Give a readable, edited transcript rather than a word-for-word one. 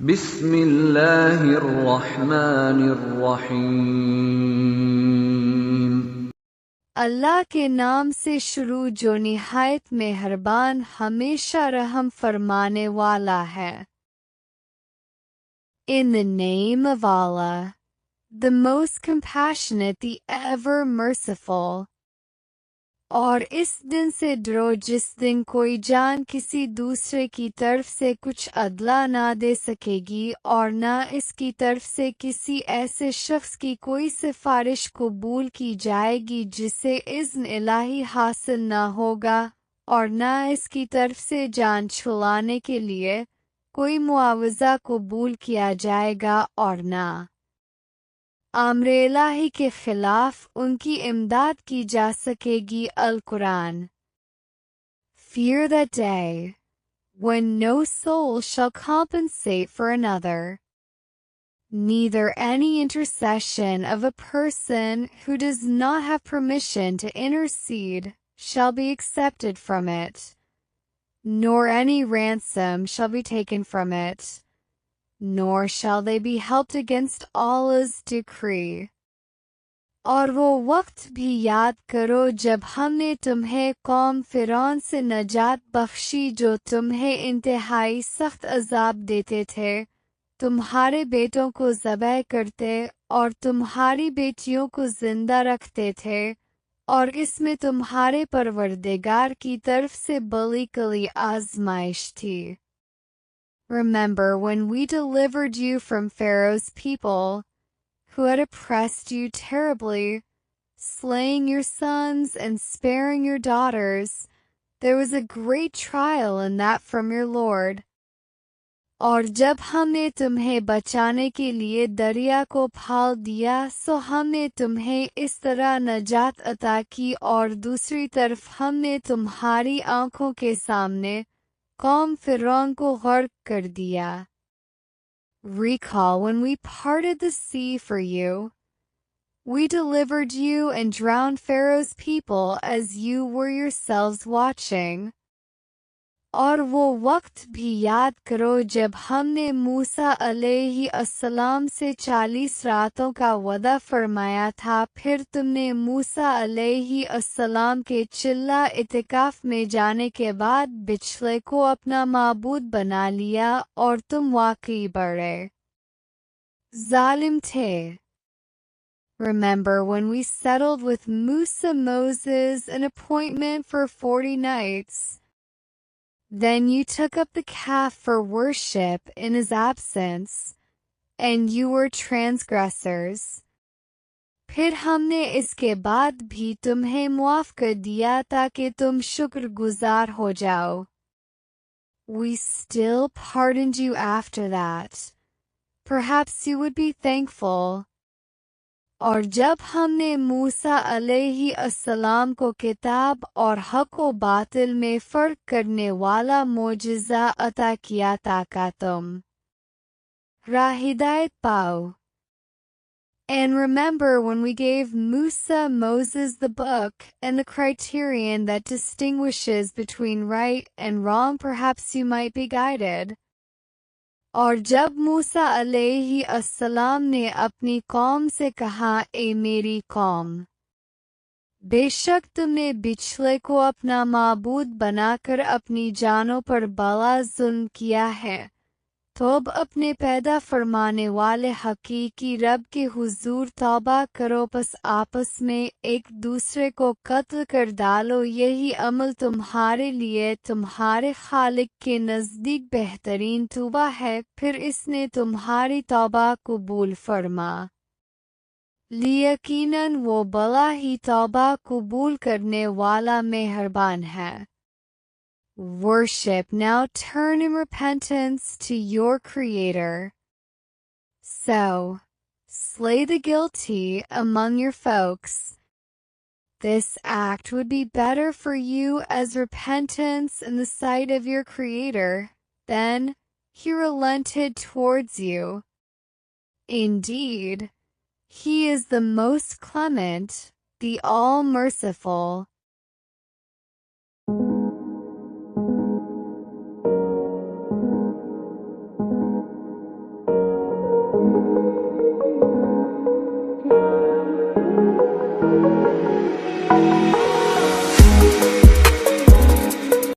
بسم اللہ الرحمن الرحیم۔ اللہ کے نام سے شروع جو نہایت مہربان ہمیشہ رحم فرمانے والا ہے۔ In the name of Allah, the most compassionate, the ever merciful۔ اور اس دن سے ڈرو جس دن کوئی جان کسی دوسرے کی طرف سے کچھ عدلہ نہ دے سکے گی اور نہ اس کی طرف سے کسی ایسے شخص کی کوئی سفارش قبول کی جائے گی جسے اذن الہی حاصل نہ ہوگا، اور نہ اس کی طرف سے جان چھڑانے کے لیے کوئی معاوضہ قبول کیا جائے گا، اور نہ امر الہی کے خلاف ان کی امداد کی جا سکے گی۔ القرآن۔ Fear that day when no soul shall compensate for another, neither any intercession of a person who does not have permission to intercede shall be accepted from it, nor any ransom shall be taken from it, nor shall they be helped against Allah's decree۔ اور وہ وقت بھی یاد کرو جب ہم نے تمہیں قوم فرعون سے نجات بخشی جو تمہیں انتہائی سخت عذاب دیتے تھے، تمہارے بیٹوں کو ذبح کرتے اور تمہاری بیٹیوں کو زندہ رکھتے تھے، اور اس میں تمہارے پروردگار کی طرف سے بڑی کلی آزمائش تھی۔ Remember when we delivered you from Pharaoh's people, who had oppressed you terribly, slaying your sons and sparing your daughters. There was a great trial in that from your Lord۔ اور جب ہم نے تمہیں بچانے کے لیے دریا کو پھال دیا سو ہم نے تمہیں اس طرح نجات عطا کی، اور دوسری طرف ہم نے تمہاری آنکھوں کے سامنے قوم فرعون کو غرق کر دیا۔ Recall when we parted the sea for you. We delivered you and drowned Pharaoh's people as you were yourselves watching۔ اور وہ وقت بھی یاد کرو جب ہم نے موسیٰ علیہ السلام سے 40 راتوں کا وعدہ فرمایا تھا، پھر تم نے موسیٰ علیہ السلام کے چلہ اعتکاف میں جانے کے بعد بچھلے کو اپنا معبود بنا لیا اور تم واقعی بڑے ظالم تھے۔ Remember when we settled with Moses an appointment for 40 nights. Then you took up the calf for worship in his absence, and you were transgressors۔ پھر ہم نے اس کے بعد بھی تمہیں معاف کر دیا تاکہ تم شکر گزار ہو جاؤ۔ We still pardoned you after that۔ Perhaps you would be thankful۔ اور جب ہم نے موسیٰ علیہ السلام کو کتاب اور حق و باطل میں فرق کرنے والا معجزہ عطا کیا تاکہ تم راہ ہدایت پاؤ۔ And remember when we gave Moses the book and the criterion that distinguishes between right and wrong, perhaps you might be guided۔ اور جب موسیٰ علیہ السلام نے اپنی قوم سے کہا، اے میری قوم، بے شک تم نے بچھلے کو اپنا معبود بنا کر اپنی جانوں پر بڑا ظلم کیا ہے، تو اب اپنے پیدا فرمانے والے حقیقی رب کے حضور توبہ کرو، پس آپس میں ایک دوسرے کو قتل کر ڈالو، یہی عمل تمہارے لیے تمہارے خالق کے نزدیک بہترین توبہ ہے، پھر اس نے تمہاری توبہ قبول فرما لی، یقیناً وہ بڑا ہی توبہ قبول کرنے والا مہربان ہے۔ Worship now, turn in repentance to your Creator۔ So, slay the guilty among your folks। This act would be better for you as repentance in the sight of your Creator, then He relented towards you। Indeed, He is the most clement, the all-merciful۔